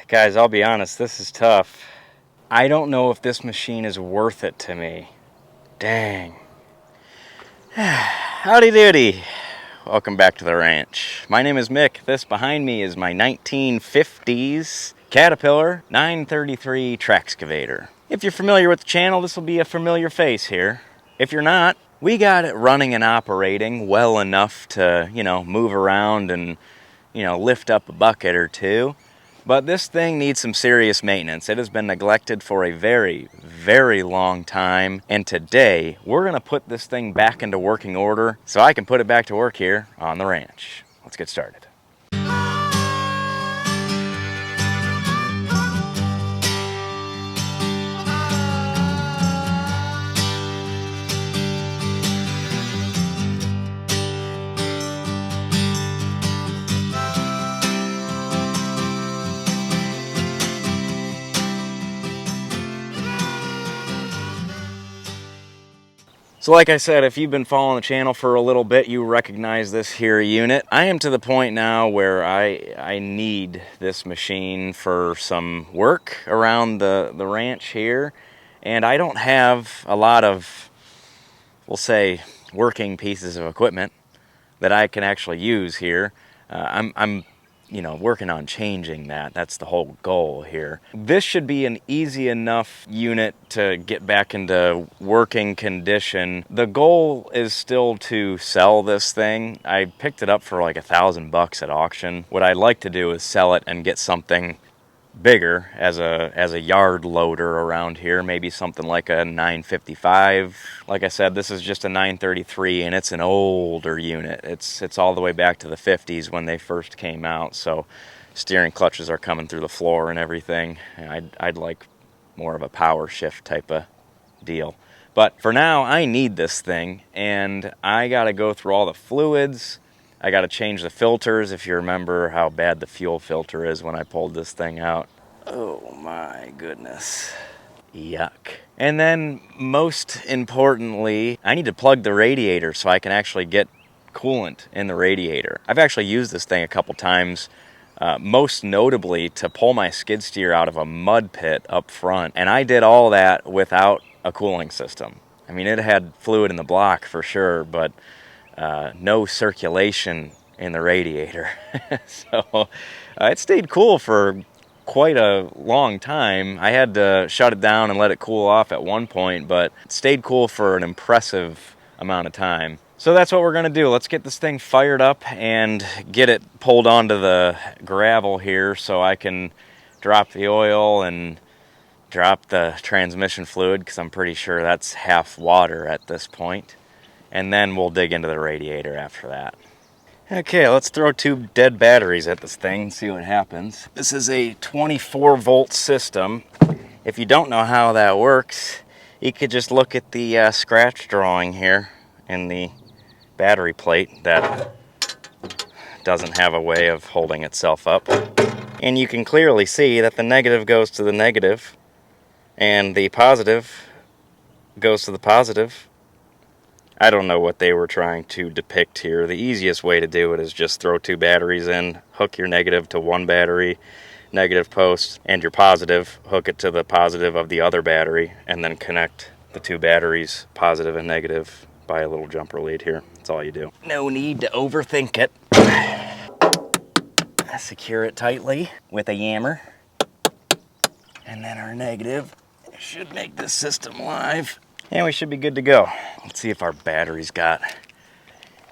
Guys, I'll be honest, this is tough. I don't know if this machine is worth it to me. Dang. Howdy doody. Welcome back to the ranch. My name is Mick. This behind me is my 1950s Caterpillar 933 TraxCavator. If you're familiar with the channel, this will be a familiar face here. If you're not, we got it running and operating well enough to, move around and, lift up a bucket or two. But this thing needs some serious maintenance. It has been neglected for a very, very long time. And today, we're gonna put this thing back into working order so I can put it back to work here on the ranch. Let's get started. So like I said, if you've been following the channel for a little bit, you recognize this here unit. I am to the point now where I need this machine for some work around the ranch here. And I don't have a lot of, we'll say, working pieces of equipment that I can actually use here. I'm working on changing that. That's the whole goal here. This should be an easy enough unit to get back into working condition. The goal is still to sell this thing. I picked it up for like $1,000 at auction. What I'd like to do is sell it and get something bigger as a yard loader around here, maybe something like a 955. Like I said, this is just a 933 and it's an older unit. It's all the way back to the 50s when they first came out, so steering clutches are coming through the floor and everything. I'd like more of a power shift type of deal. But for now, I need this thing and I gotta go through all the fluids. I got to change the filters, if you remember how bad the fuel filter is when I pulled this thing out. Oh my goodness. Yuck. And then, most importantly, I need to plug the radiator so I can actually get coolant in the radiator. I've actually used this thing a couple times, most notably to pull my skid steer out of a mud pit up front. And I did all that without a cooling system. I mean, it had fluid in the block for sure, but no circulation in the radiator. So it stayed cool for quite a long time. I had to shut it down and let it cool off at one point, but it stayed cool for an impressive amount of time. So that's what we're gonna do. Let's get this thing fired up and get it pulled onto the gravel here so I can drop the oil and drop the transmission fluid, because I'm pretty sure that's half water at this point. And then we'll dig into the radiator after that. Okay, let's throw 2 dead batteries at this thing and see what happens. This is a 24-volt system. If you don't know how that works, you could just look at the scratch drawing here in the battery plate that doesn't have a way of holding itself up. And you can clearly see that the negative goes to the negative and the positive goes to the positive. I don't know what they were trying to depict here. The easiest way to do it is just throw 2 batteries in, hook your negative to one battery, negative post, and your positive, hook it to the positive of the other battery, and then connect the 2 batteries, positive and negative, by a little jumper lead here. That's all you do. No need to overthink it. Secure it tightly with a yammer. And then our negative should make this system live. And we should be good to go. Let's see if our batteries got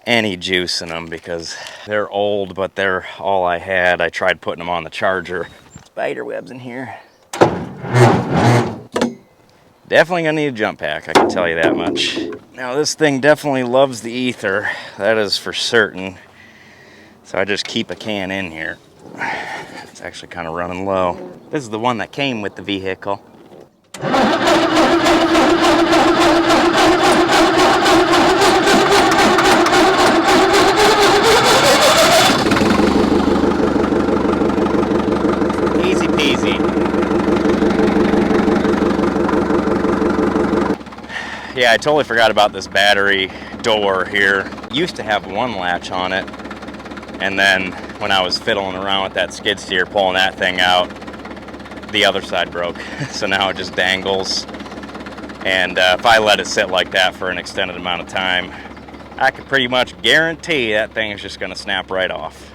any juice in them, because they're old, but they're all I had. I tried putting them on the charger. Spider webs in here. Definitely gonna need a jump pack, I can tell you that much. Now this thing definitely loves the ether, that is for certain. So I just keep a can in here. It's actually kind of running low. This is the one that came with the vehicle. Easy peasy. Yeah, I totally forgot about this battery door here. Used to have one latch on it, and then when I was fiddling around with that skid steer, pulling that thing out, the other side broke. So now it just dangles. And if I let it sit like that for an extended amount of time, I could pretty much guarantee that thing is just gonna snap right off.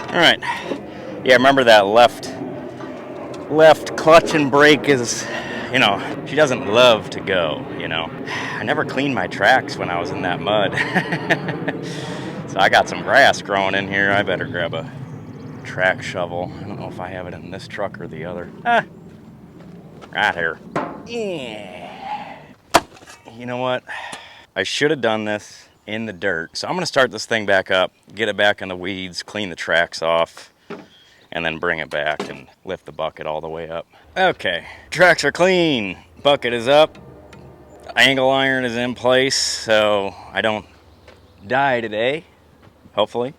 All right, yeah, remember that left clutch and brake is, you know, she doesn't love to go, you know. I never cleaned my tracks when I was in that mud. So I got some grass growing in here. I better grab a track shovel. I don't know if I have it in this truck or the other. Right here. Yeah. You know what? I should have done this in the dirt. So I'm gonna start this thing back up, get it back in the weeds, clean the tracks off, and then bring it back and lift the bucket all the way up. Okay, tracks are clean, bucket is up, angle iron is in place, so I don't die today, hopefully.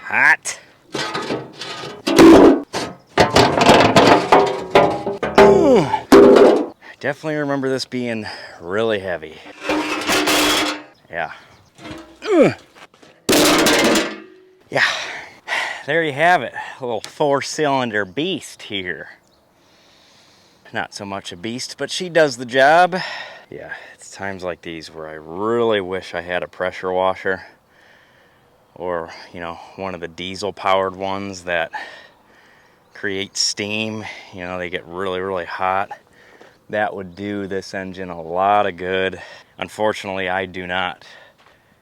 Hot. Definitely remember this being really heavy. Yeah. Yeah. There you have it. A little 4-cylinder beast here. Not so much a beast, but she does the job. Yeah, it's times like these where I really wish I had a pressure washer. Or, you know, one of the diesel powered ones that create steam. You know, they get really, really hot. That would do this engine a lot of good. Unfortunately, I do not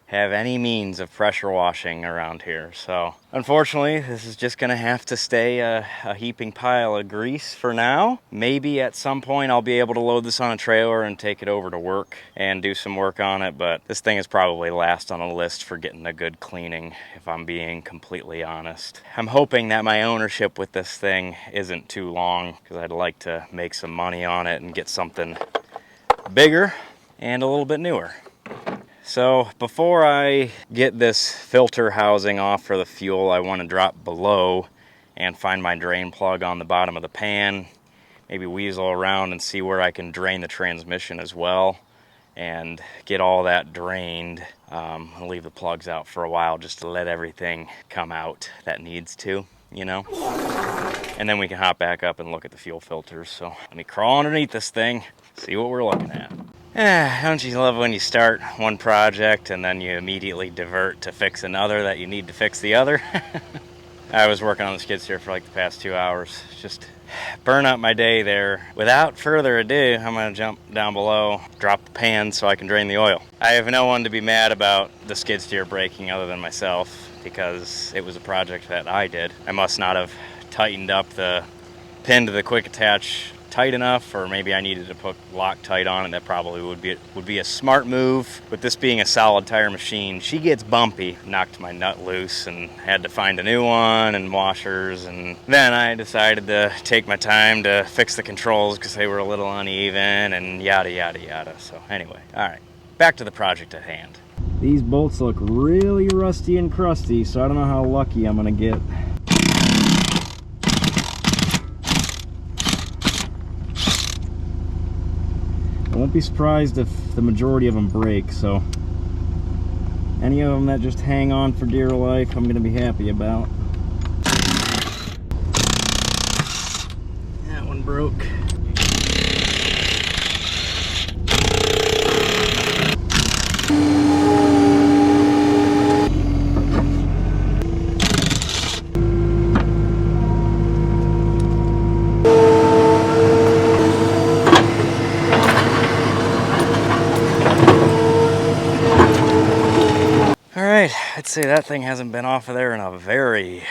have any means of pressure washing around here. So unfortunately, this is just gonna have to stay a heaping pile of grease for now. Maybe at some point I'll be able to load this on a trailer and take it over to work and do some work on it, but this thing is probably last on the list for getting a good cleaning, if I'm being completely honest. I'm hoping that my ownership with this thing isn't too long, because I'd like to make some money on it and get something bigger and a little bit newer. So before I get this filter housing off for the fuel, I want to drop below and find my drain plug on the bottom of the pan, maybe weasel around and see where I can drain the transmission as well and get all that drained. I'll leave the plugs out for a while just to let everything come out that needs to, you know. And then we can hop back up and look at the fuel filters. So let me crawl underneath this thing, see what we're looking at. Don't you love when you start one project and then you immediately divert to fix another that you need to fix the other? I was working on the skid steer for like the past 2 hours. Just burn up my day there. Without further ado, I'm gonna jump down below, drop the pan so I can drain the oil. I have no one to be mad about the skid steer breaking other than myself, because it was a project that I did. I must not have tightened up the pin to the quick attach tight enough, or maybe I needed to put Loctite on it. That probably would be a smart move. With this being a solid tire machine, she gets bumpy. Knocked my nut loose and had to find a new one and washers, and then I decided to take my time to fix the controls because they were a little uneven and yada yada yada. So anyway, all right, back to the project at hand. These bolts look really rusty and crusty, so I don't know how lucky I'm gonna get. I won't be surprised if the majority of them break, so any of them that just hang on for dear life, I'm going to be happy about. That one broke. right, I'd say that thing hasn't been off of there in a very,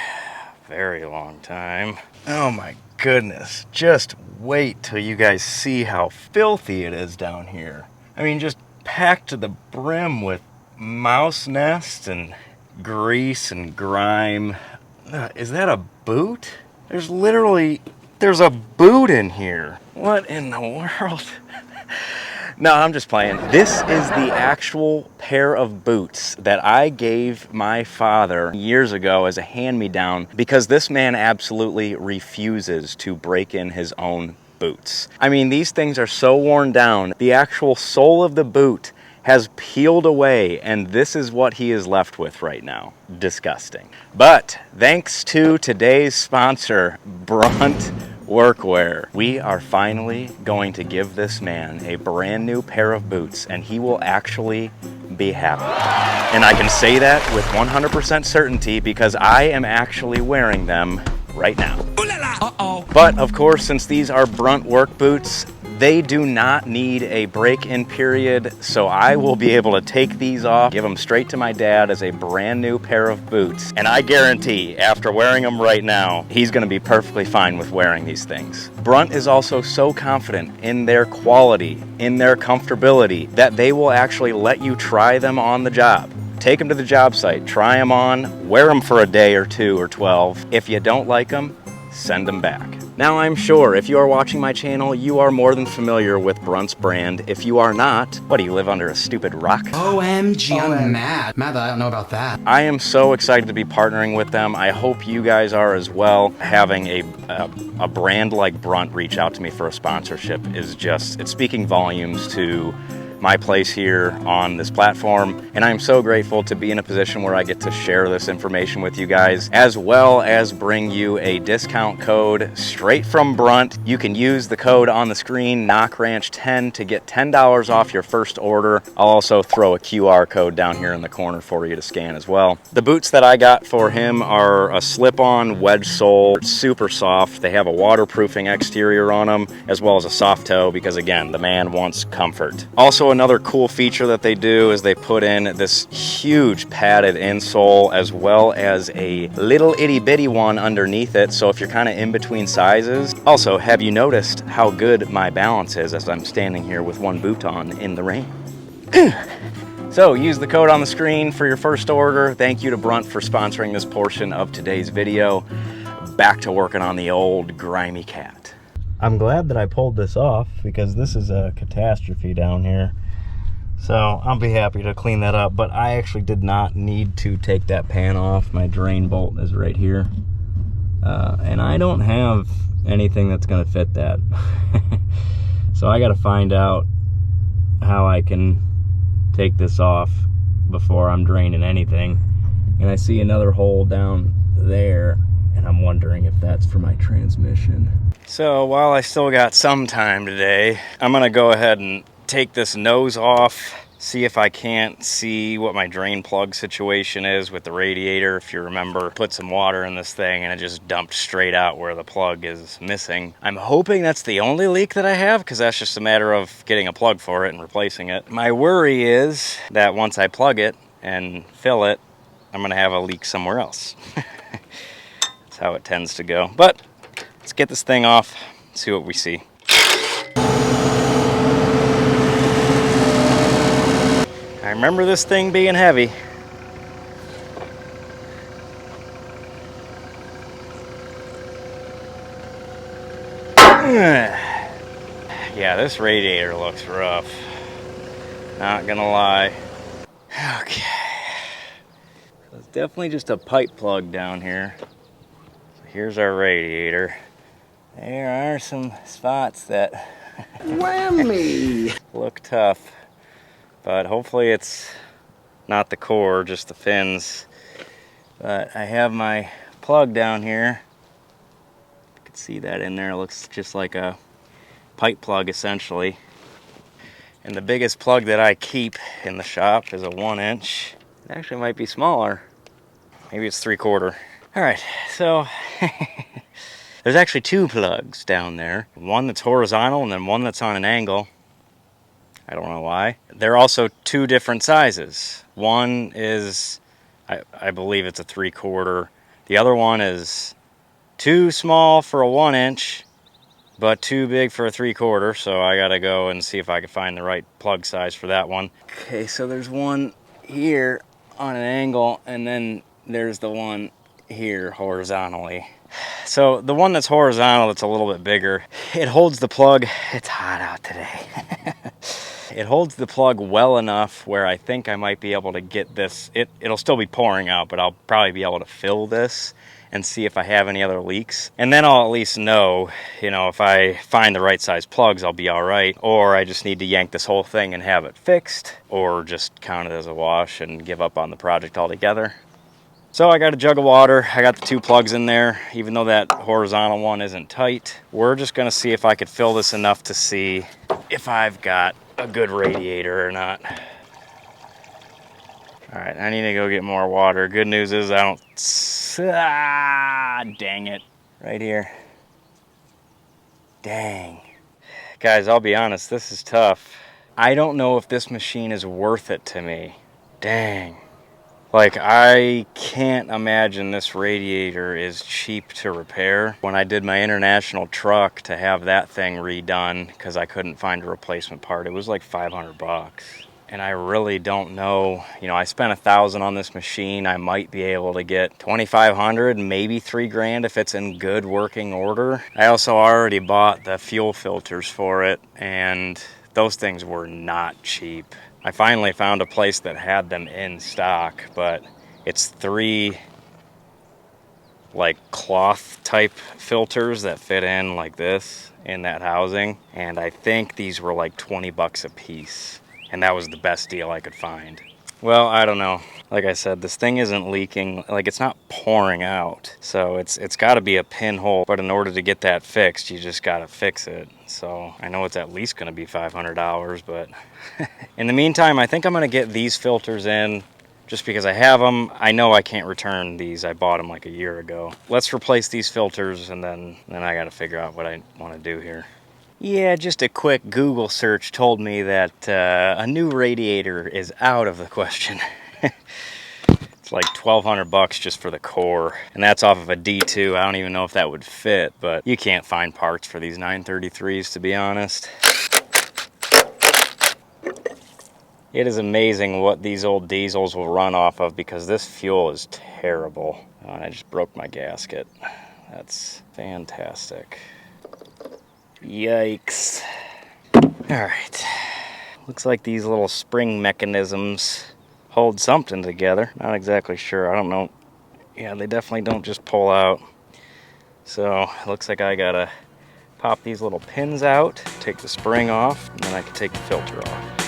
very long time. Oh my goodness, just wait till you guys see how filthy it is down here. I mean, just packed to the brim with mouse nests and grease and grime. Is that a boot? There's a boot in here. What in the world? No, I'm just playing. This is the actual pair of boots that I gave my father years ago as a hand-me-down because this man absolutely refuses to break in his own boots. I mean, these things are so worn down. The actual sole of the boot has peeled away, and this is what he is left with right now. Disgusting. But thanks to today's sponsor, Brunt Workwear, we are finally going to give this man a brand new pair of boots, and he will actually be happy. And I can say that with 100% certainty because I am actually wearing them right now. Uh-oh. But of course, since these are Brunt work boots, they do not need a break-in period, so I will be able to take these off, give them straight to my dad as a brand new pair of boots. And I guarantee, after wearing them right now, he's gonna be perfectly fine with wearing these things. Brunt is also so confident in their quality, in their comfortability, that they will actually let you try them on the job. Take them to the job site, try them on, wear them for a day or 2 or 12. If you don't like them, send them back. Now, I'm sure if you are watching my channel, you are more than familiar with Brunt's brand. If you are not, what, do you live under a stupid rock? OMG, I'm mad. Mad that I don't know about that. I am so excited to be partnering with them. I hope you guys are as well. Having a brand like Brunt reach out to me for a sponsorship is just, it's speaking volumes to my place here on this platform, and I'm so grateful to be in a position where I get to share this information with you guys, as well as bring you a discount code straight from Brunt. You can use the code on the screen, KnockRanch10, to get $10 off your first order. I'll also throw a QR code down here in the corner for you to scan as well. The boots that I got for him are a slip-on wedge sole, super soft. They have a waterproofing exterior on them, as well as a soft toe, because again, the man wants comfort. Also, another cool feature that they do is they put in this huge padded insole as well as a little itty bitty one underneath it, so if you're kind of in between sizes. Also, have you noticed how good my balance is as I'm standing here with one boot on in the rain? So use the code on the screen for your first order. Thank you to Brunt for sponsoring this portion of today's video. Back to working on the old grimy cat. I'm glad that I pulled this off because this is a catastrophe down here. So I'll be happy to clean that up, but I actually did not need to take that pan off. My drain bolt is right here. And I don't have anything that's gonna fit that. So I gotta find out how I can take this off before I'm draining anything. And I see another hole down there, and I'm wondering if that's for my transmission. So while I still got some time today, I'm gonna go ahead and take this nose off, see if I can't see what my drain plug situation is with the radiator. If you remember, put some water in this thing and it just dumped straight out where the plug is missing. I'm hoping that's the only leak that I have, because that's just a matter of getting a plug for it and replacing it. My worry is that once I plug it and fill it, I'm gonna have a leak somewhere else. That's how it tends to go. But let's get this thing off, see what we see. I remember this thing being heavy. Yeah, this radiator looks rough. Not gonna lie. Okay. So it's definitely just a pipe plug down here. So here's our radiator. There are some spots that Whammy! look tough. But hopefully it's not the core, just the fins. But I have my plug down here. You can see that in there. It looks just like a pipe plug essentially. And the biggest plug that I keep in the shop is a 1-inch. It actually might be smaller. Maybe it's 3/4. All right, so there's actually 2 plugs down there. One that's horizontal and then one that's on an angle. I don't know why. They're also 2 different sizes. One is I believe it's a 3/4. The other one is too small for a 1-inch, but too big for a 3/4. So I gotta go and see if I can find the right plug size for that one. Okay, so there's one here on an angle, and then there's the one here horizontally. So the one that's horizontal, that's a little bit bigger, it holds the plug. It's hot out today. It holds the plug well enough where I think I might be able to get this. It'll still be pouring out, but I'll probably be able to fill this and see if I have any other leaks. And then I'll at least know, you know, if I find the right size plugs, I'll be all right. Or I just need to yank this whole thing and have it fixed, or just count it as a wash and give up on the project altogether. So I got a jug of water. I got the 2 plugs in there, even though that horizontal one isn't tight. We're just gonna see if I could fill this enough to see if I've got a good radiator or not. All right, I need to go get more water. Good news is I don't, dang it, right here. Dang. Guys, I'll be honest, this is tough. I don't know if this machine is worth it to me. Dang. Like, I can't imagine this radiator is cheap to repair. When I did my international truck to have that thing redone because I couldn't find a replacement part, it was like 500 bucks. And I really don't know, you know, I spent $1,000 on this machine. I might be able to get 2,500, maybe $3,000 if it's in good working order. I also already bought the fuel filters for it, and those things were not cheap. I finally found a place that had them in stock, but it's 3 like cloth type filters that fit in like this in that housing, and I think these were like 20 bucks a piece, and that was the best deal I could find. Well, I don't know. Like I said, this thing isn't leaking, like it's not pouring out. So it's got to be a pinhole, but in order to get that fixed, you just got to fix it. So I know it's at least going to be $500, but in the meantime, I think I'm going to get these filters in just because I have them. I know I can't return these. I bought them like a year ago. Let's replace these filters, and then I got to figure out what I want to do here. Yeah, just a quick Google search told me that a new radiator is out of the question. It's like 1,200 bucks just for the core, and that's off of a D2. I don't even know if that would fit, but you can't find parts for these 933s, to be honest. It is amazing what these old diesels will run off of, because this fuel is terrible. Oh, and I just broke my gasket. That's fantastic. Yikes. All right. Looks like these little spring mechanisms hold something together. Not exactly sure. I don't know. Yeah, they definitely don't just pull out. So it looks like I gotta pop these little pins out, take the spring off, and then I can take the filter off.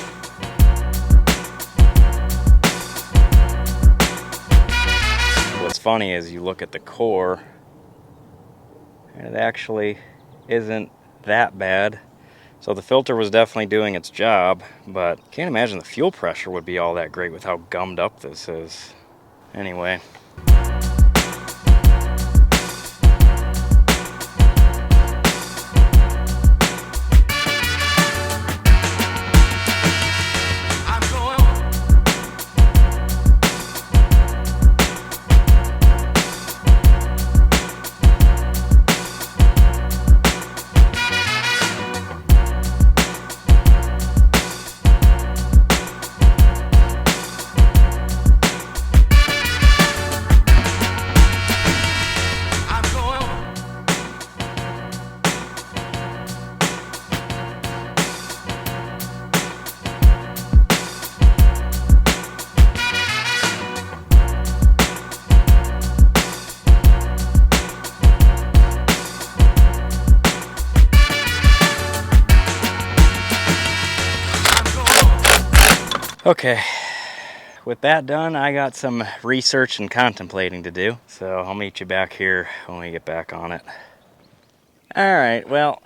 What's funny is you look at the core, and it actually isn't that bad. So the filter was definitely doing its job, but can't imagine the fuel pressure would be all that great with how gummed up this is. Anyway. Okay, with that done, I got some research and contemplating to do. So I'll meet you back here when we get back on it. All right, well,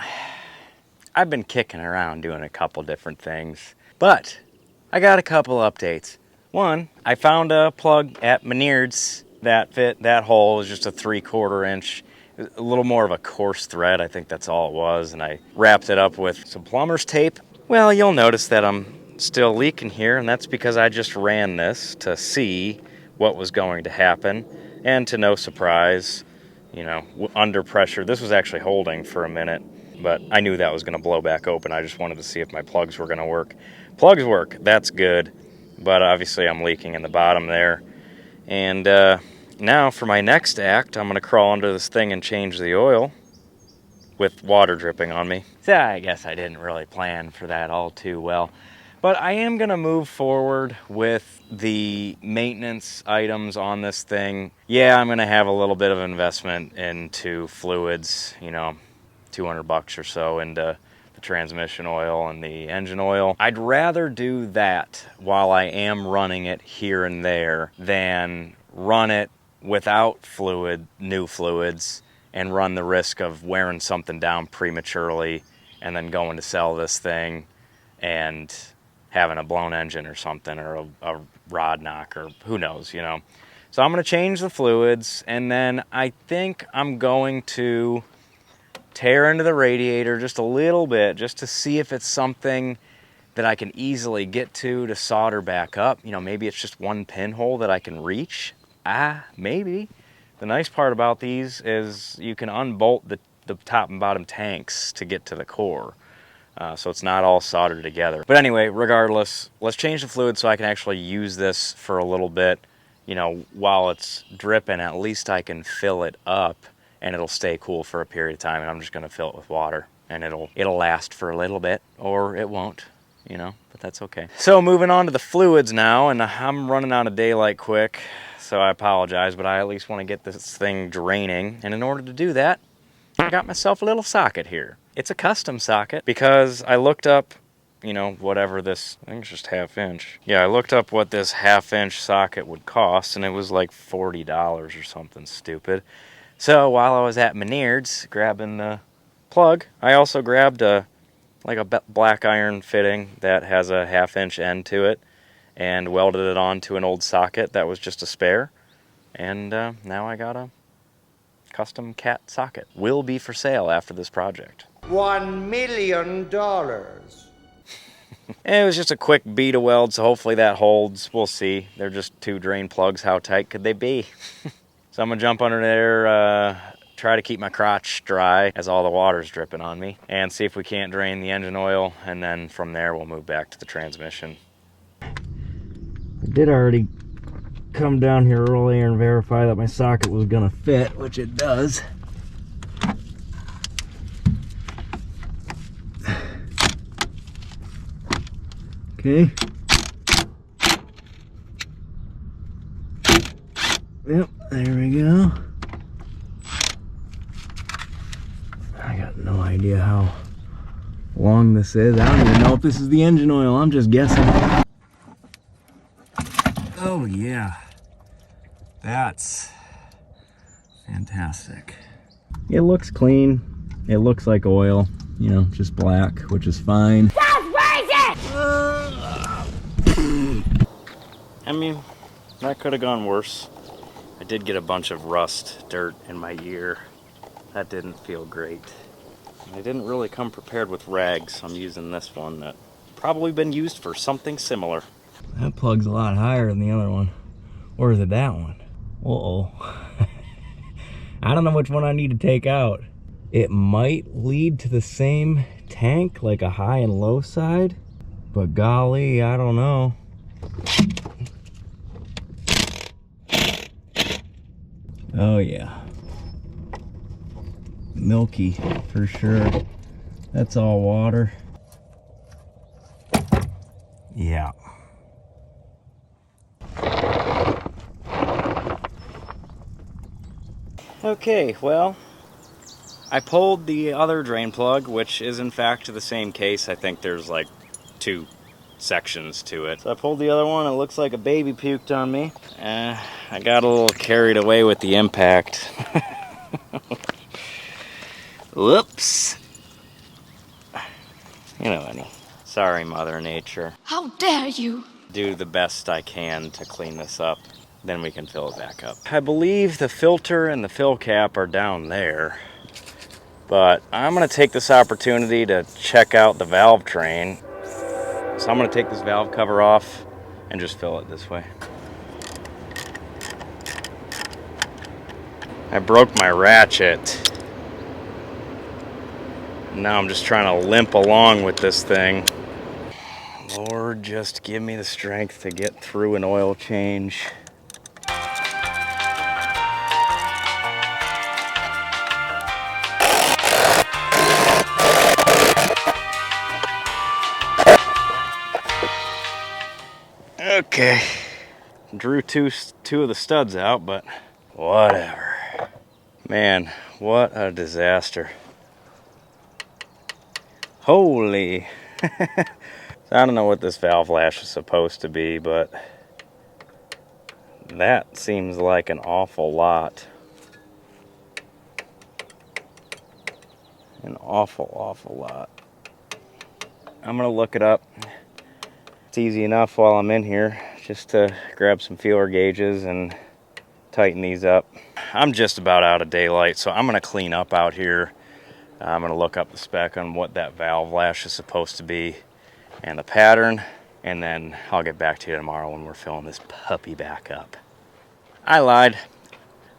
I've been kicking around doing a couple different things, but I got a couple updates. One, I found a plug at Menards that fit that hole. It was just a 3/4 inch, a little more of a coarse thread. I think that's all it was, and I wrapped it up with some plumber's tape. Well, you'll notice that I'm still leaking here, and that's because I just ran this to see what was going to happen. And to no surprise, you know, under pressure, this was actually holding for a minute, but I knew that was going to blow back open. I just wanted to see if my plugs were going to work. Plugs work, that's good, but obviously I'm leaking in the bottom there. And now for my next act, I'm going to crawl under this thing and change the oil with water dripping on me. So I guess I didn't really plan for that all too well. But I am going to move forward with the maintenance items on this thing. Yeah, I'm going to have a little bit of investment into fluids, you know, $200 or so into the transmission oil and the engine oil. I'd rather do that while I am running it here and there than run it without new fluids, and run the risk of wearing something down prematurely and then going to sell this thing and having a blown engine or something, or a rod knock, or who knows, you know. So I'm going to change the fluids, and then I think I'm going to tear into the radiator just a little bit, just to see if it's something that I can easily get to solder back up. You know, maybe it's just one pinhole that I can reach. Maybe. The nice part about these is you can unbolt the top and bottom tanks to get to the core. So it's not all soldered together. But anyway, regardless, let's change the fluid so I can actually use this for a little bit. You know, while it's dripping, at least I can fill it up and it'll stay cool for a period of time. And I'm just going to fill it with water, and it'll last for a little bit, or it won't, you know, but that's okay. So moving on to the fluids now, and I'm running out of daylight quick, so I apologize, but I at least want to get this thing draining. And in order to do that, I got myself a little socket here. It's a custom socket because I looked up, you know, whatever this, I think it's just 1/2 inch. Yeah, I looked up what this 1/2 inch socket would cost, and it was like $40 or something stupid. So while I was at Menards grabbing the plug, I also grabbed a black iron fitting that has a 1/2 inch end to it, and welded it onto an old socket that was just a spare. And now I got a custom cat socket. Will be for sale after this project. $1 million. It was just a quick bead of weld, so hopefully that holds. We'll see. They're just 2 drain plugs. How tight could they be? So I'm gonna jump under there, try to keep my crotch dry as all the water's dripping on me, and see if we can't drain the engine oil, and then from there we'll move back to the transmission. I did already come down here earlier and verify that my socket was gonna fit, which it does. Okay. Yep, there we go. I got no idea how long this is. I don't even know if this is the engine oil. I'm just guessing. Oh yeah, that's fantastic. It looks clean. It looks like oil, you know, just black, which is fine. I mean, that could have gone worse. I did get a bunch of rust dirt in my ear. That didn't feel great. I didn't really come prepared with rags. I'm using this one that probably been used for something similar. That plug's a lot higher than the other one. Or is it that one? Uh-oh. I don't know which one I need to take out. It might lead to the same tank, like a high and low side, but golly, I don't know. Oh yeah. Milky for sure. That's all water. Yeah. Okay, well, I pulled the other drain plug, which is in fact the same case. I think there's like 2 sections to it. So I pulled the other one. It looks like a baby puked on me. I got a little carried away with the impact. Whoops. You know, Annie. Sorry, Mother Nature. How dare you? Do the best I can to clean this up. Then we can fill it back up. I believe the filter and the fill cap are down there. But I'm going to take this opportunity to check out the valve train. So I'm going to take this valve cover off and just fill it this way. I broke my ratchet. Now I'm just trying to limp along with this thing. Lord, just give me the strength to get through an oil change. Okay, drew two of the studs out, but whatever. Man, what a disaster. Holy. I don't know what this valve lash is supposed to be, but that seems like an awful lot. An awful lot. I'm gonna look it up. It's easy enough while I'm in here just to grab some feeler gauges and tighten these up. I'm just about out of daylight, so I'm gonna clean up out here. I'm gonna look up the spec on what that valve lash is supposed to be and the pattern, and then I'll get back to you tomorrow when we're filling this puppy back up. I lied.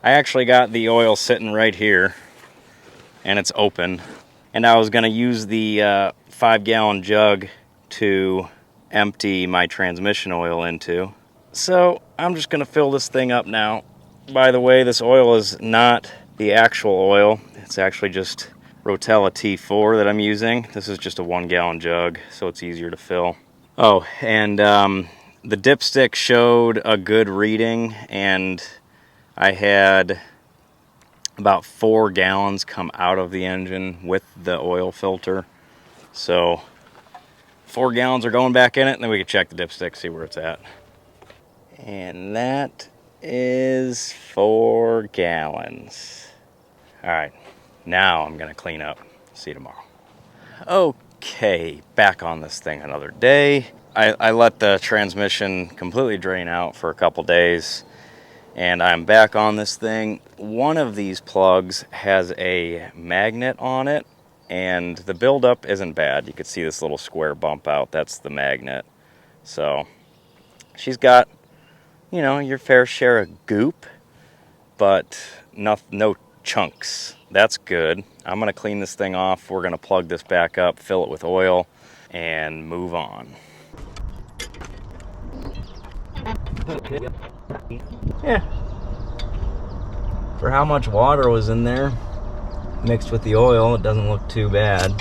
I actually got the oil sitting right here and it's open, and I was gonna use the 5-gallon jug to empty my transmission oil into. So I'm just gonna fill this thing up now. By the way, this oil is not the actual oil. It's actually just Rotella T4 that I'm using. This is just a 1-gallon jug, so it's easier to fill. Oh, and the dipstick showed a good reading, and I had about 4 gallons come out of the engine with the oil filter. So 4 gallons are going back in it, and then we can check the dipstick, see where it's at. And that is 4 gallons. All right, now I'm gonna clean up. See you tomorrow. Okay, back on this thing another day. I let the transmission completely drain out for a couple days, and I'm back on this thing. One of these plugs has a magnet on it, and the buildup isn't bad. You can see this little square bump out. That's the magnet. So she's got, you know, your fair share of goop, but no chunks. That's good. I'm gonna clean this thing off. We're gonna plug this back up, fill it with oil, and move on. Yeah. For how much water was in there mixed with the oil, it doesn't look too bad.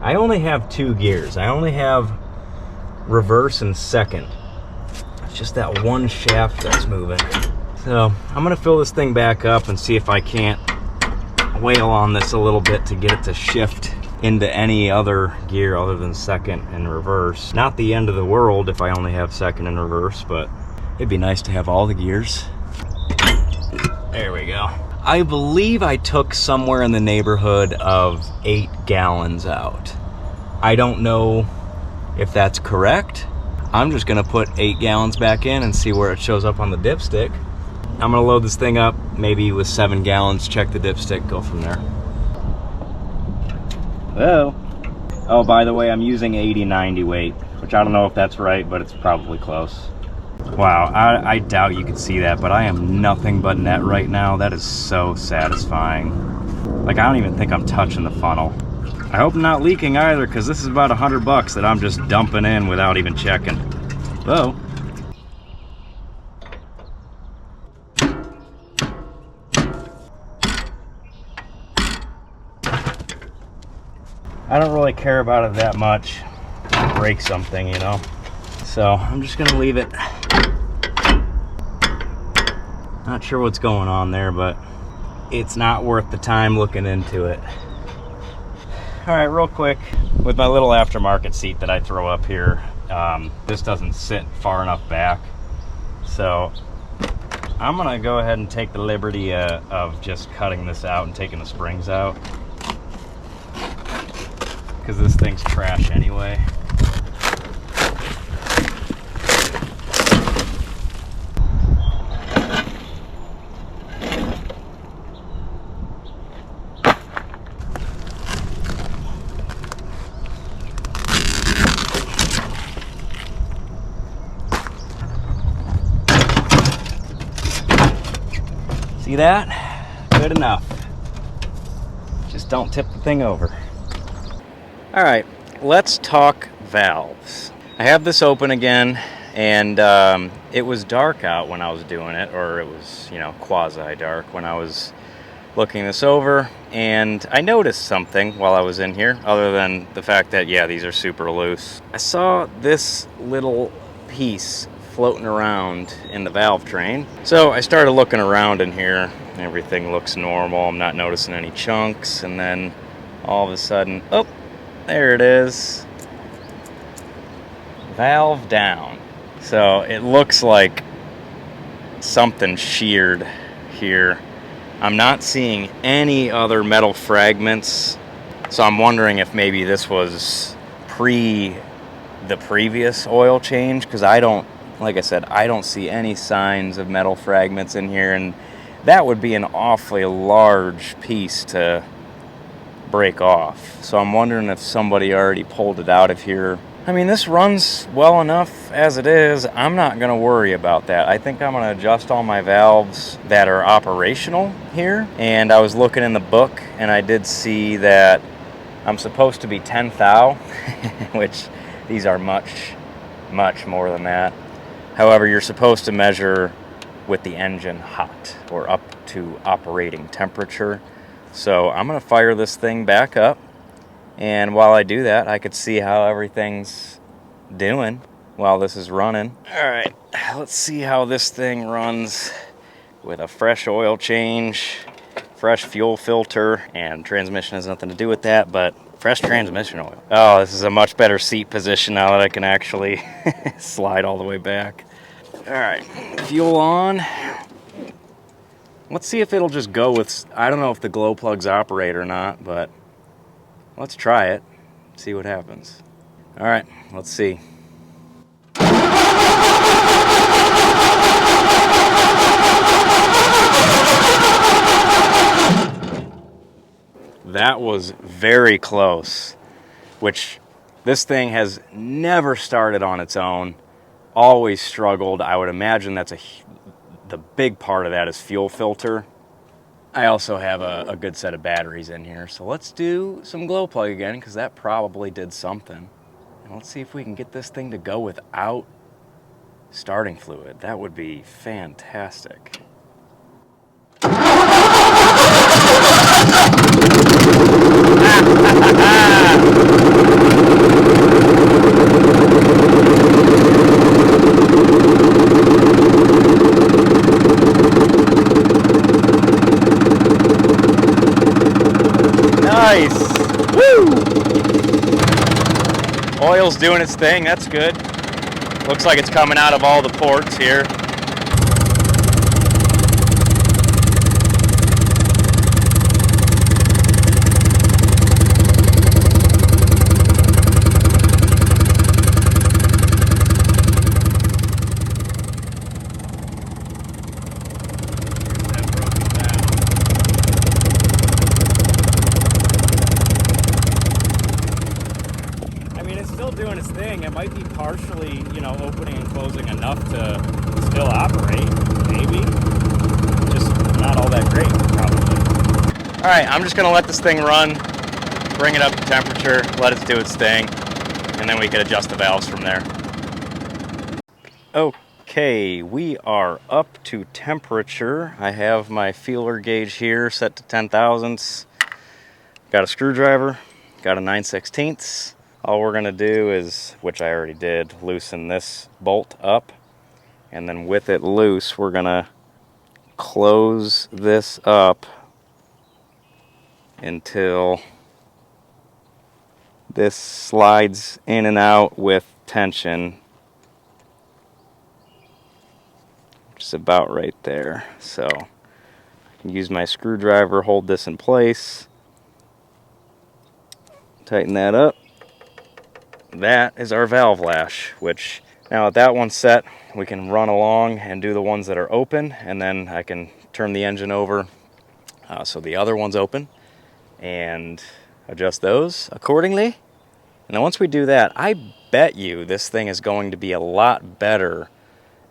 I only have 2 gears. I only have reverse and second. It's just that one shaft that's moving. So I'm gonna fill this thing back up and see if I can't wail on this a little bit to get it to shift into any other gear other than second and reverse. Not the end of the world if I only have second and reverse, but it'd be nice to have all the gears. There we go. I believe I took somewhere in the neighborhood of 8 gallons out. I don't know if that's correct. I'm just gonna put 8 gallons back in and see where it shows up on the dipstick. I'm gonna load this thing up maybe with 7 gallons, check the dipstick, go from there. Whoa. Oh, by the way, I'm using 80/90 weight, which I don't know if that's right, but it's probably close. Wow, I doubt you can see that, but I am nothing but net right now. That is so satisfying. Like, I don't even think I'm touching the funnel. I hope I'm not leaking either, because this is about $100 that I'm just dumping in without even checking. Whoa. I don't really care about it that much. Break something, you know. So I'm just gonna leave it. Not sure what's going on there, but it's not worth the time looking into it. All right, real quick, with my little aftermarket seat that I throw up here, this doesn't sit far enough back. So I'm gonna go ahead and take the liberty of just cutting this out and taking the springs out, because this thing's trash anyway. See that? Good enough. Just don't tip the thing over. All right, let's talk valves. I have this open again, and it was dark out when I was doing it, or it was, you know, quasi-dark when I was looking this over, and I noticed something while I was in here, other than the fact that, yeah, these are super loose. I saw this little piece floating around in the valve train. So I started looking around in here. Everything looks normal. I'm not noticing any chunks. And then all of a sudden, oh, there it is. Valve down. So it looks like something sheared here. I'm not seeing any other metal fragments. So I'm wondering if maybe this was the previous oil change, because like I said, I don't see any signs of metal fragments in here, and that would be an awfully large piece to break off. So I'm wondering if somebody already pulled it out of here. I mean, this runs well enough as it is. I'm not going to worry about that. I think I'm going to adjust all my valves that are operational here. And I was looking in the book, and I did see that I'm supposed to be 10 thou, which these are much more than that. However, you're supposed to measure with the engine hot, or up to operating temperature. So I'm going to fire this thing back up, and while I do that, I could see how everything's doing while this is running. All right, let's see how this thing runs with a fresh oil change, fresh fuel filter, and transmission has nothing to do with that, but fresh transmission oil. Oh, this is a much better seat position now that I can actually slide all the way back. All right, fuel on. Let's see if it'll just go with, I don't know if the glow plugs operate or not, but let's try it, see what happens. All right, let's see. That was very close, which this thing has never started on its own, always struggled. I would imagine the big part of that is fuel filter. I also have a good set of batteries in here, so let's do some glow plug again, because that probably did something. And let's see if we can get this thing to go without starting fluid. That would be fantastic. Nice! Woo! Oil's doing its thing, that's good. Looks like it's coming out of all the ports here. Doing its thing. It might be partially, you know, opening and closing enough to still operate, maybe. Just not all that great, probably. All right, I'm just gonna let this thing run, bring it up to temperature, let it do its thing, and then we can adjust the valves from there. Okay, we are up to temperature. I have my feeler gauge here set to 10 thousandths. Got a screwdriver, got a 9/16. All we're gonna do is, which I already did, loosen this bolt up, and then with it loose, we're gonna close this up until this slides in and out with tension, which is about right there. So I can use my screwdriver, hold this in place, tighten that up. That is our valve lash, which now with that one set, we can run along and do the ones that are open, and then I can turn the engine over so the other one's open and adjust those accordingly. And then once we do that, I bet you this thing is going to be a lot better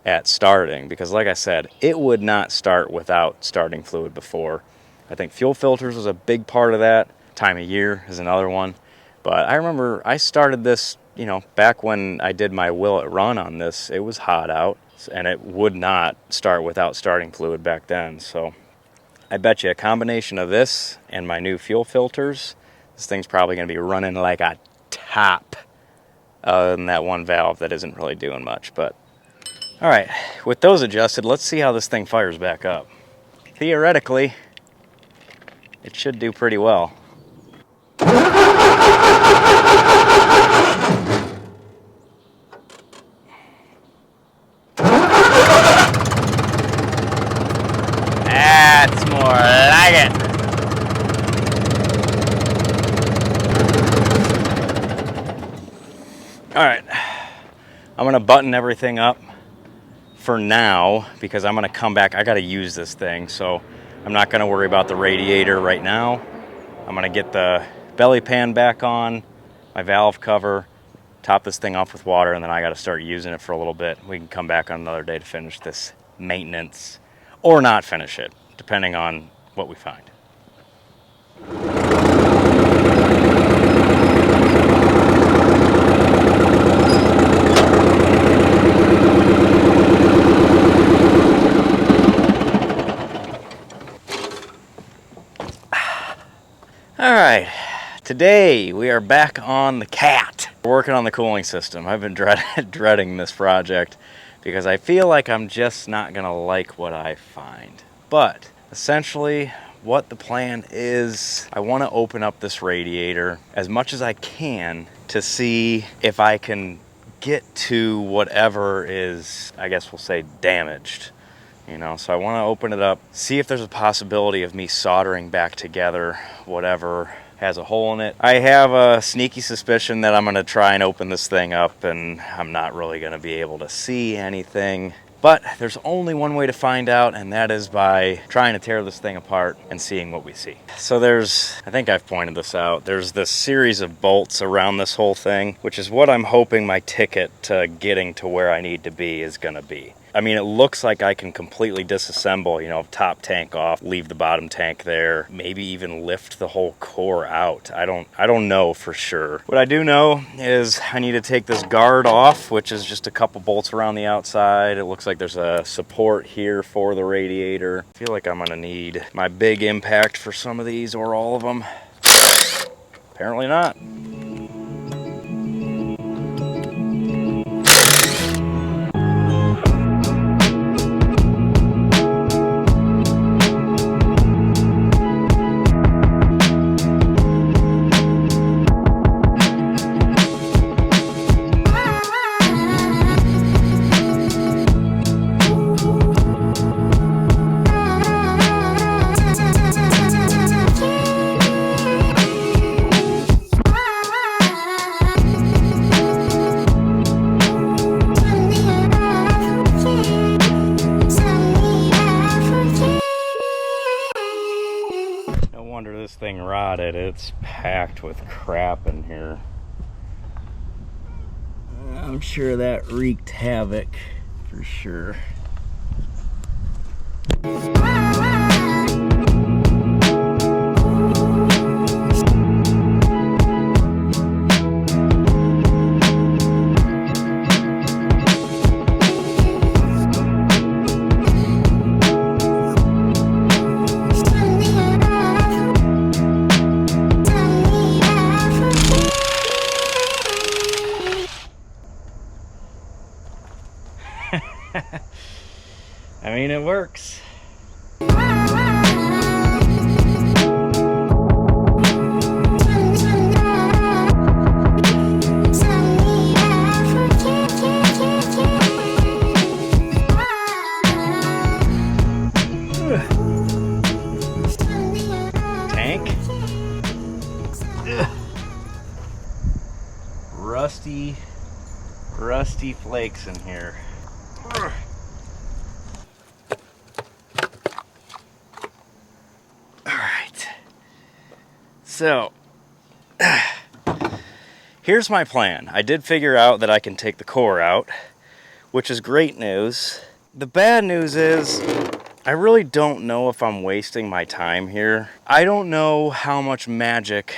at starting, because like I said, it would not start without starting fluid before. I think fuel filters was a big part of that. Time of year is another one. But I remember I started this, you know, back when I did my Willet run on this, it was hot out, and it would not start without starting fluid back then. So I bet you a combination of this and my new fuel filters, this thing's probably going to be running like a top, other than that one valve that isn't really doing much. But all right, with those adjusted, let's see how this thing fires back up. Theoretically, it should do pretty well. That's more like it. All right, I'm gonna button everything up for now because I'm gonna come back. I gotta use this thing, so I'm not gonna worry about the radiator right now. I'm gonna get the belly pan back on, my valve cover, top this thing off with water, and then I gotta start using it for a little bit. We can come back on another day to finish this maintenance, or not finish it, depending on what we find. All right, today we are back on the cat. We're working on the cooling system. I've been dreading this project because I feel like I'm just not gonna like what I find. But essentially what the plan is, I wanna open up this radiator as much as I can to see if I can get to whatever is, I guess we'll say, damaged. You know, so I want to open it up, see if there's a possibility of me soldering back together whatever has a hole in it. I have a sneaky suspicion that I'm going to try and open this thing up and I'm not really going to be able to see anything. But there's only one way to find out, and that is by trying to tear this thing apart and seeing what we see. So there's, I think I've pointed this out, there's this series of bolts around this whole thing, which is what I'm hoping my ticket to getting to where I need to be is going to be. I mean, it looks like I can completely disassemble, you know, top tank off, leave the bottom tank there, maybe even lift the whole core out. I don't know for sure. What I do know is I need to take this guard off, which is just a couple bolts around the outside. It looks like there's a support here for the radiator. I feel like I'm gonna need my big impact for some of these or all of them. Apparently not. This thing rotted. It's packed with crap in here. I'm sure that wreaked havoc for sure. I mean, it works. Tank. Ugh. Rusty flakes in here. Alright, so here's my plan. I did figure out that I can take the core out, which is great news. The bad news is I really don't know if I'm wasting my time here. I don't know how much magic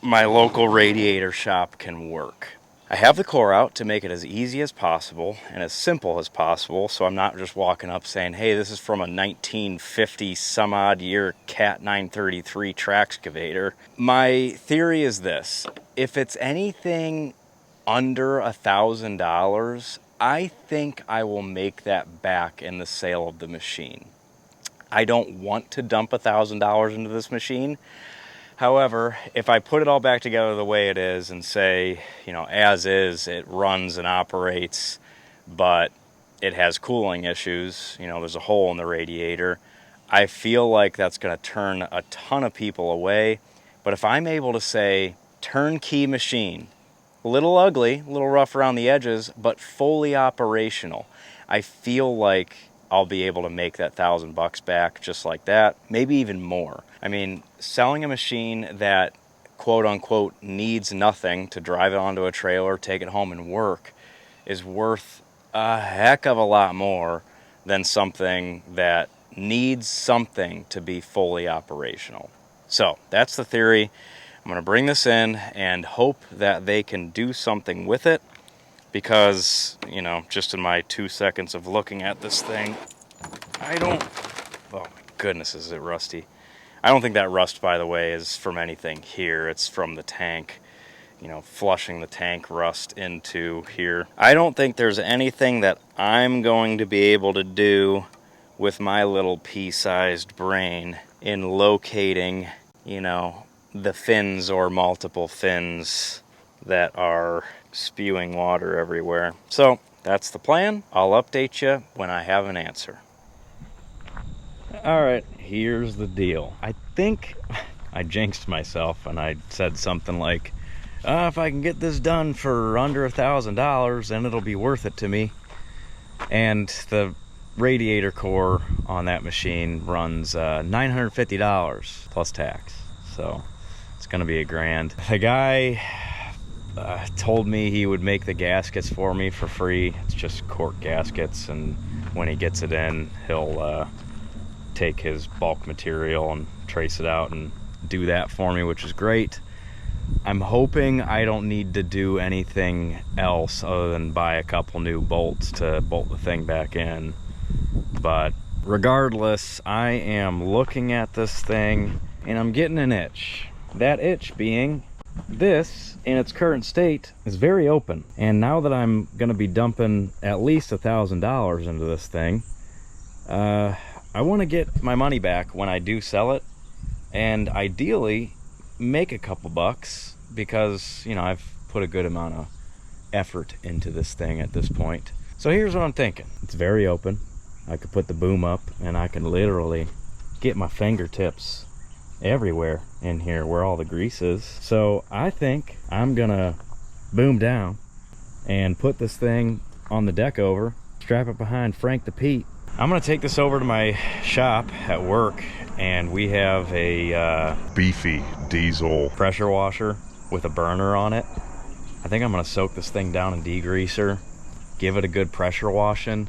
my local radiator shop can work. I have the core out to make it as easy as possible and as simple as possible, so I'm not just walking up saying, hey, this is from a 1950 some odd year Cat 933 TraxCavator. My theory is this: if it's anything under $1,000, I think I will make that back in the sale of the machine. I don't want to dump $1,000 into this machine. However, if I put it all back together the way it is and say, you know, as is, it runs and operates, but it has cooling issues, you know, there's a hole in the radiator, I feel like that's going to turn a ton of people away. But if I'm able to say, turnkey machine, a little ugly, a little rough around the edges, but fully operational, I feel like I'll be able to make that $1,000 back just like that, maybe even more. I mean, selling a machine that quote unquote needs nothing to drive it onto a trailer, take it home and work is worth a heck of a lot more than something that needs something to be fully operational. So that's the theory. I'm gonna bring this in and hope that they can do something with it, because, you know, just in my 2 seconds of looking at this thing, oh my goodness, is it rusty. I don't think that rust, by the way, is from anything here. It's from the tank, you know, flushing the tank rust into here. I don't think there's anything that I'm going to be able to do with my little pea-sized brain in locating, you know, the fins or multiple fins that are spewing water everywhere. So that's the plan. I'll update you when I have an answer. All right, here's the deal. I think I jinxed myself and I said something like, if I can get this done for under $1,000, then it'll be worth it to me. And the radiator core on that machine runs $950 plus tax. So it's gonna be $1,000. The guy told me he would make the gaskets for me for free. It's just cork gaskets, and when he gets it in, he'll take his bulk material and trace it out and do that for me, which is great. I'm hoping I don't need to do anything else other than buy a couple new bolts to bolt the thing back in. But regardless, I am looking at this thing and I'm getting an itch. That itch being this, in its current state, is very open. And now that I'm gonna be dumping at least $1,000 into this thing, I want to get my money back when I do sell it, and ideally make a couple bucks, because, you know, I've put a good amount of effort into this thing at this point. So here's what I'm thinking. It's very open. I could put the boom up and I can literally get my fingertips everywhere in here where all the grease is. So I think I'm gonna boom down and put this thing on the deck over, strap it behind Frank the Pete. I'm gonna take this over to my shop at work, and we have a beefy diesel pressure washer with a burner on it. I think I'm gonna soak this thing down in degreaser, give it a good pressure washing,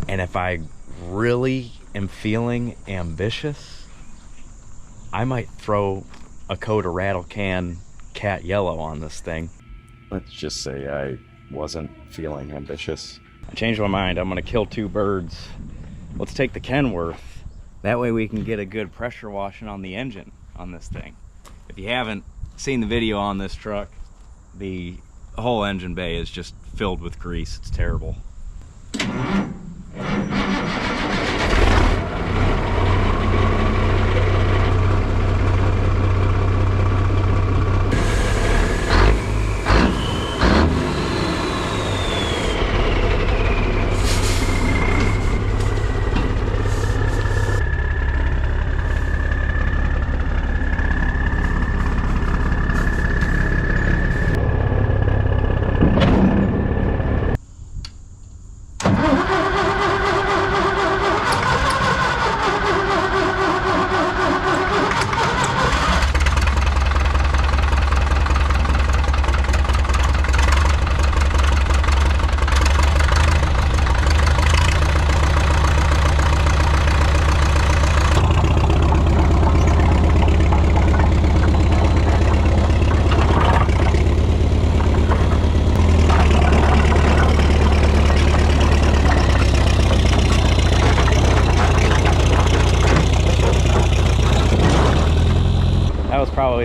and if I really am feeling ambitious, I might throw a coat of rattle can cat yellow on this thing. Let's just say I wasn't feeling ambitious. I changed my mind. I'm gonna kill 2 birds. Let's take the Kenworth. That way we can get a good pressure washing on the engine on this thing. If you haven't seen the video on this truck, the whole engine bay is just filled with grease. It's terrible.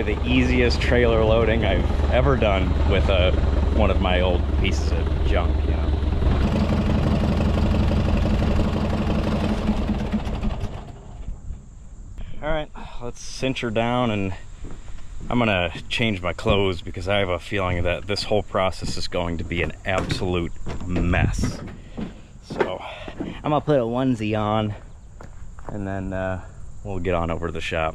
the easiest trailer loading I've ever done with one of my old pieces of junk, you know. All right, let's cinch her down, and I'm gonna change my clothes because I have a feeling that this whole process is going to be an absolute mess. So I'm gonna put a onesie on, and then we'll get on over to the shop.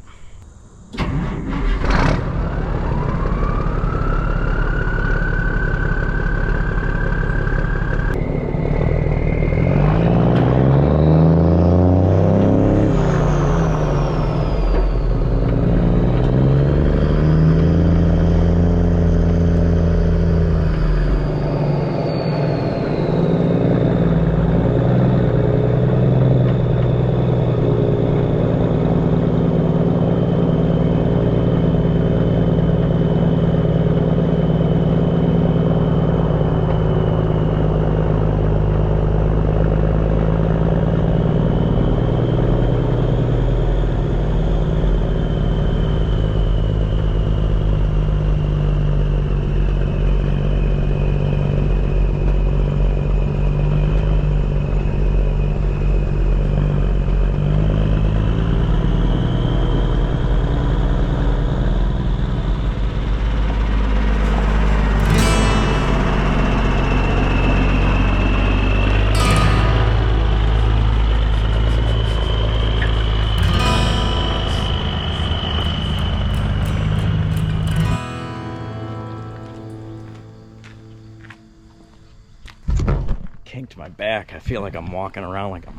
Kinked my back. I feel like I'm walking around like I'm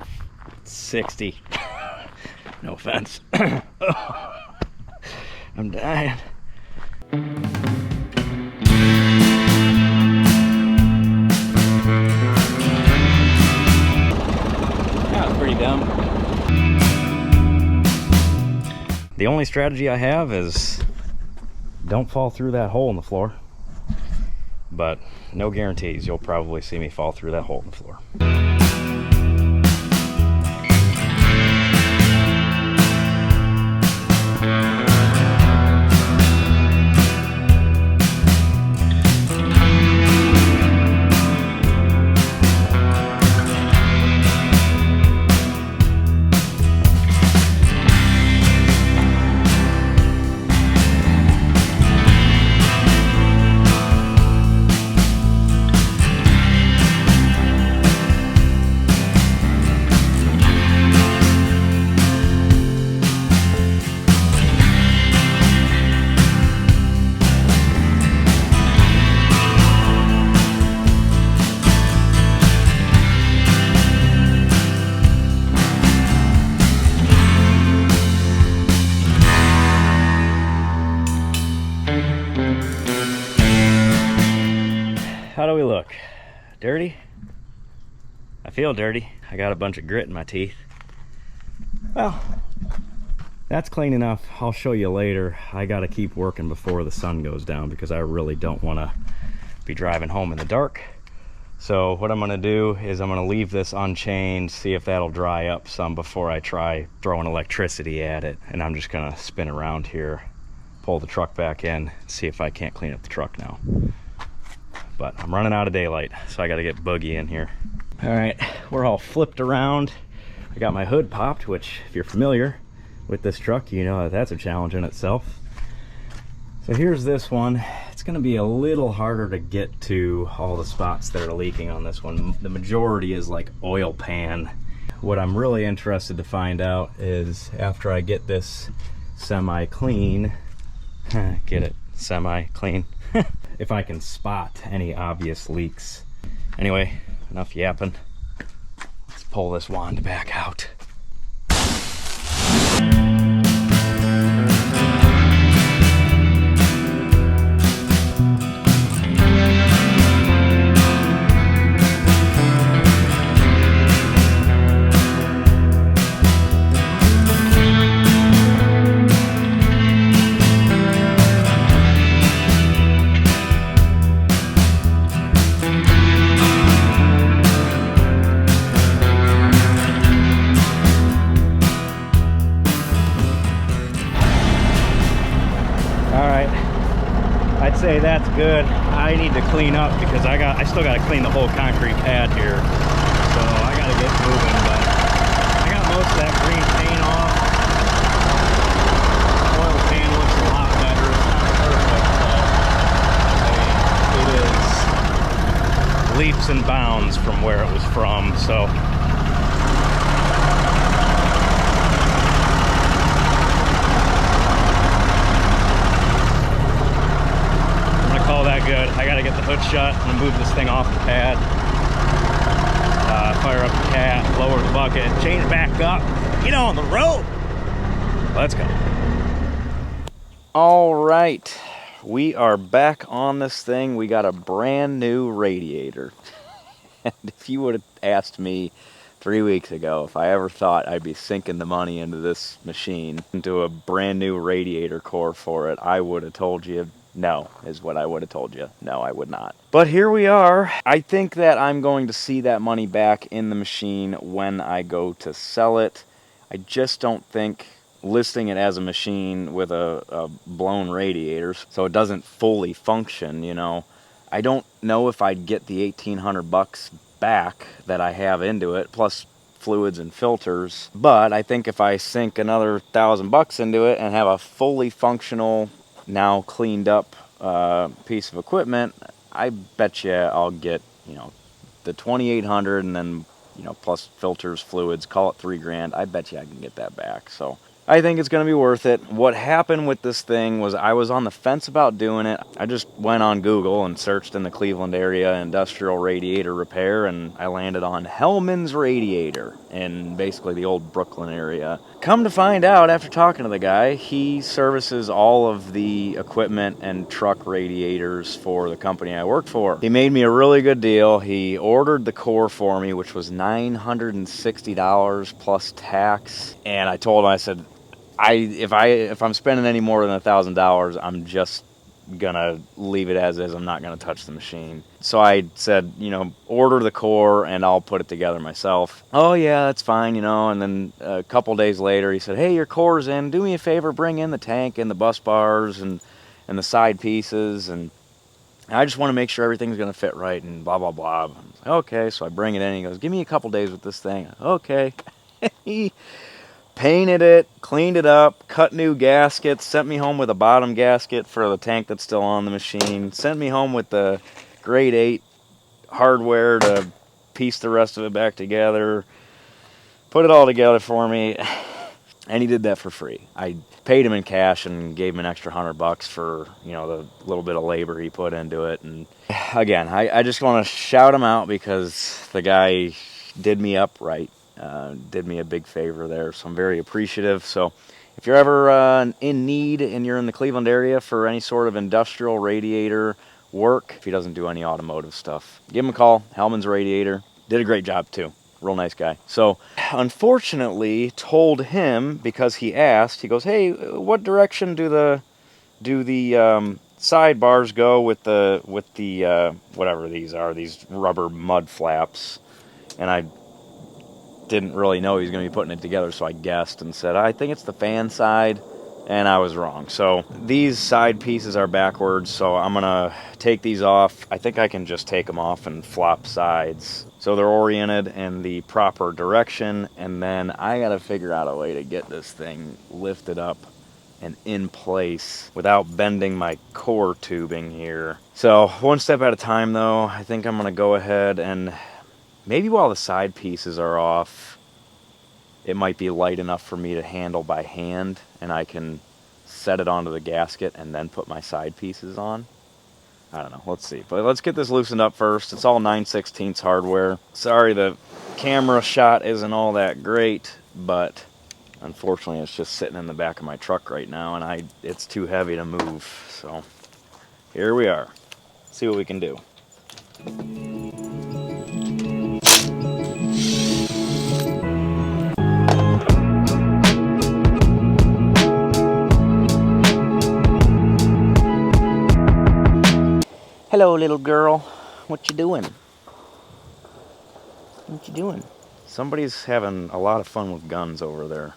60. No offense. I'm dying. That was pretty dumb. The only strategy I have is don't fall through that hole in the floor. But no guarantees. You'll probably see me fall through that hole in the floor. How do we look? Dirty? I feel dirty. I got a bunch of grit in my teeth. Well, that's clean enough. I'll show you later. I gotta keep working before the sun goes down because I really don't want to be driving home in the dark. So what I'm gonna do is I'm gonna leave this unchained, see if that'll dry up some before I try throwing electricity at it. And I'm just gonna spin around here, pull the truck back in, see if I can't clean up the truck now. But I'm running out of daylight, so I gotta get Boogie in here. All right, we're all flipped around. I got my hood popped, which if you're familiar with this truck, you know that that's a challenge in itself. So here's this one. It's gonna be a little harder to get to all the spots that are leaking on this one. The majority is like oil pan. What I'm really interested to find out is after I get this semi-clean, get it, semi-clean, if I can spot any obvious leaks. Anyway, enough yapping. Let's pull this wand back out. good. I need to clean up because I still got to clean the whole concrete pad here. So I got to get moving, but I got most of that green paint off. Oil can looks a lot better. It's not perfect, but it is leaps and bounds from where it was from. So call that good. I gotta get the hood shut. I'm gonna move this thing off the pad, fire up the cat, lower the bucket, change it back up, get on the road. Let's go. All right, we are back on this thing. We got a brand new radiator. And if you would have asked me 3 weeks ago if I ever thought I'd be sinking the money into this machine, into a brand new radiator core for it, I would have told you no, is what I would have told you. No, I would not. But here we are. I think that I'm going to see that money back in the machine when I go to sell it. I just don't think listing it as a machine with a blown radiator, so it doesn't fully function, you know. I don't know if I'd get the 1,800 bucks back that I have into it, plus fluids and filters. But I think if I sink another 1,000 bucks into it and have a fully functional, now cleaned up piece of equipment, I bet you I'll get, you know, the 2,800 and then, you know, plus filters, fluids, call it $3,000. I bet you I can get that back. So I think it's going to be worth it. What happened with this thing was I was on the fence about doing it. I just went on Google and searched in the Cleveland area industrial radiator repair, and I landed on Hellman's Radiator in basically the old Brooklyn area. Come to find out, after talking to the guy, he services all of the equipment and truck radiators for the company I work for. He made me a really good deal. He ordered the core for me, which was $960 plus tax, and I told him, I said, if I'm spending any more than $1,000, I'm just gonna leave it as is. I'm not gonna touch the machine. So I said, you know, order the core and I'll put it together myself. Oh yeah, that's fine, you know. And then a couple days later, he said, hey, your core's in. Do me a favor, bring in the tank and the bus bars and the side pieces, and I just want to make sure everything's gonna fit right and blah blah blah. I'm like, okay, so I bring it in. He goes, give me a couple days with this thing. Okay. He painted it, cleaned it up, cut new gaskets, sent me home with a bottom gasket for the tank that's still on the machine, sent me home with the grade 8 hardware to piece the rest of it back together, put it all together for me, and he did that for free. I paid him in cash and gave him an extra $100 for, you know, the little bit of labor he put into it. And again, I just want to shout him out because the guy did me up right. Did me a big favor there, so I'm very appreciative. So if you're ever in need and you're in the Cleveland area for any sort of industrial radiator work, if he doesn't do any automotive stuff, give him a call. Hellman's Radiator. Did a great job too. Real nice guy. So unfortunately told him, because he asked, he goes, hey, what direction do the sidebars go with the whatever these are, these rubber mud flaps? And I didn't really know he was going to be putting it together, so I guessed and said, I think it's the fan side, and I was wrong. So these side pieces are backwards, so I'm going to take these off. I think I can just take them off and flop sides so they're oriented in the proper direction, and then I got to figure out a way to get this thing lifted up and in place without bending my core tubing here. So one step at a time, though. I think I'm going to go ahead and maybe while the side pieces are off, it might be light enough for me to handle by hand, and I can set it onto the gasket and then put my side pieces on. I don't know, let's see. But let's get this loosened up first. It's all 9/16 hardware. Sorry the camera shot isn't all that great, but unfortunately it's just sitting in the back of my truck right now, and it's too heavy to move. So here we are. Let's see what we can do. Hello, little girl. What you doing? What you doing? Somebody's having a lot of fun with guns over there.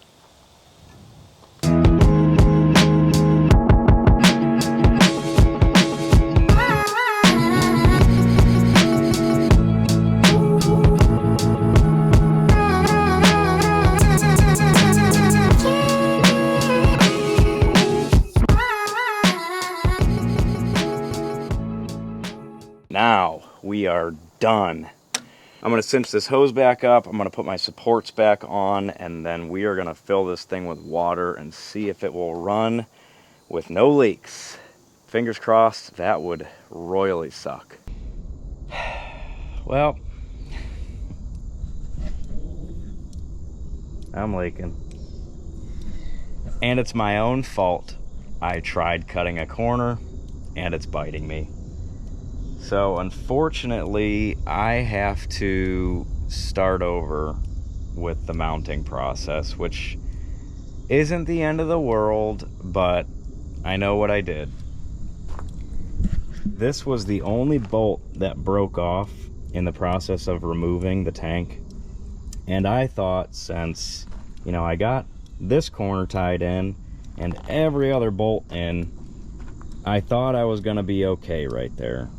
now we are done. I'm gonna cinch this hose back up, I'm gonna put my supports back on, and then we are gonna fill this thing with water and see if it will run with no leaks. Fingers crossed, that would royally suck. Well, I'm leaking. And it's my own fault. I tried cutting a corner and it's biting me. So unfortunately, I have to start over with the mounting process, which isn't the end of the world, but I know what I did. This was the only bolt that broke off in the process of removing the tank. And I thought, since, you know, I got this corner tied in and every other bolt in, I thought I was gonna be okay right there.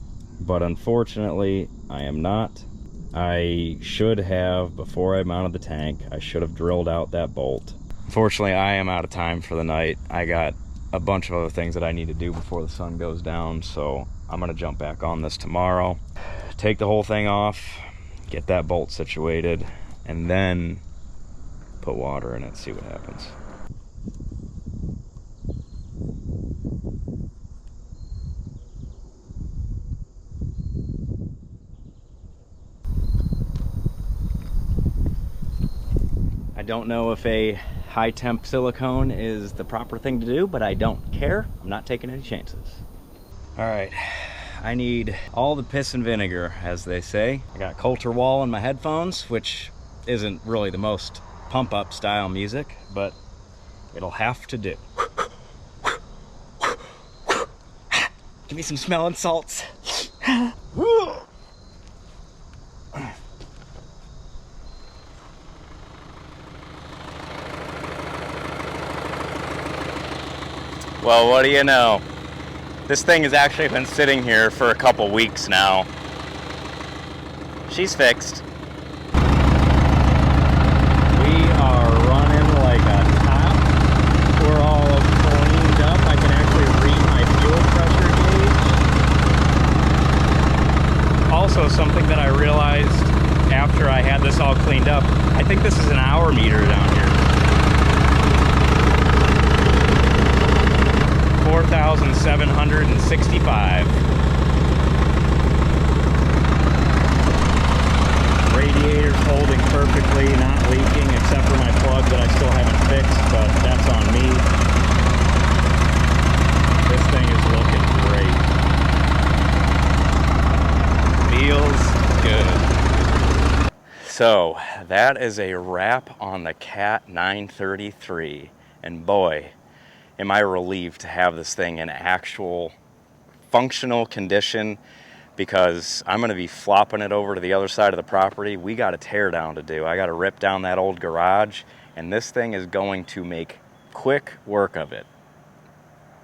But unfortunately, I am not. I should have, before I mounted the tank, I should have drilled out that bolt. Unfortunately, I am out of time for the night. I got a bunch of other things that I need to do before the sun goes down, so I'm gonna jump back on this tomorrow, take the whole thing off, get that bolt situated, and then put water in it, see what happens. I don't know if a high temp silicone is the proper thing to do, but I don't care. I'm not taking any chances. All right, I need all the piss and vinegar, as they say. I got Coulter Wall in my headphones, which isn't really the most pump up style music, but it'll have to do. Give me some smelling salts. Well, what do you know? This thing has actually been sitting here for a couple weeks now. She's fixed. We are running like a top. We're all cleaned up. I can actually read my fuel pressure gauge. Also, something that I realized after I had this all cleaned up, I think this is an hour meter down here. 4,765. Radiator's holding perfectly, not leaking, except for my plug that I still haven't fixed, but that's on me. This thing is looking great. Feels good. So, that is a wrap on the Cat 933. And boy, am I relieved to have this thing in actual functional condition, because I'm gonna be flopping it over to the other side of the property. We got a tear down to do. I gotta rip down that old garage, and this thing is going to make quick work of it.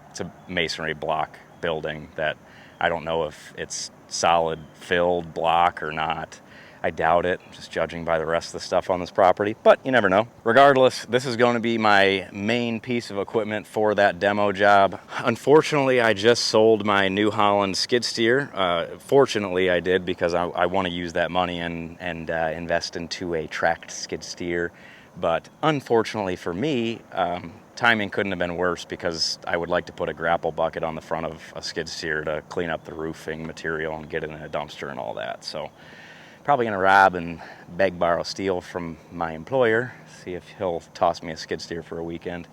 It's a masonry block building that I don't know if it's solid filled block or not. I doubt it, just judging by the rest of the stuff on this property, but you never know. Regardless, this is going to be my main piece of equipment for that demo job. Unfortunately, I just sold my New Holland skid steer. Fortunately, I did, because I want to use that money and invest into a tracked skid steer. But unfortunately for me, timing couldn't have been worse, because I would like to put a grapple bucket on the front of a skid steer to clean up the roofing material and get it in a dumpster and all that. So probably gonna rob and beg, borrow, steal from my employer, see if he'll toss me a skid steer for a weekend.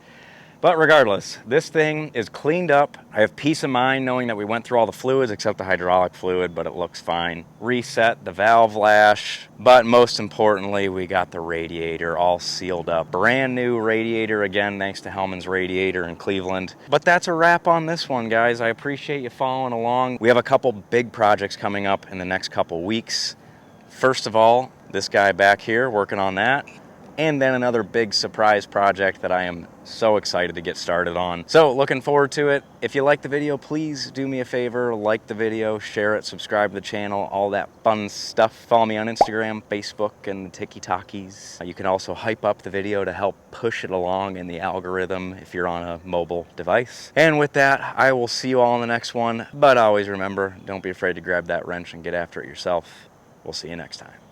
But regardless, this thing is cleaned up. I have peace of mind knowing that we went through all the fluids except the hydraulic fluid, but it looks fine. Reset the valve lash, but most importantly, we got the radiator all sealed up. Brand new radiator again, thanks to Hellman's Radiator in Cleveland. But that's a wrap on this one, guys. I appreciate you following along. We have a couple big projects coming up in the next couple weeks. First of all, this guy back here working on that. and then another big surprise project that I am so excited to get started on. So looking forward to it. If you like the video, please do me a favor, like the video, share it, subscribe to the channel, all that fun stuff. Follow me on Instagram, Facebook, and the TikTokies. You can also hype up the video to help push it along in the algorithm if you're on a mobile device. And with that, I will see you all in the next one. But always remember, don't be afraid to grab that wrench and get after it yourself. We'll see you next time.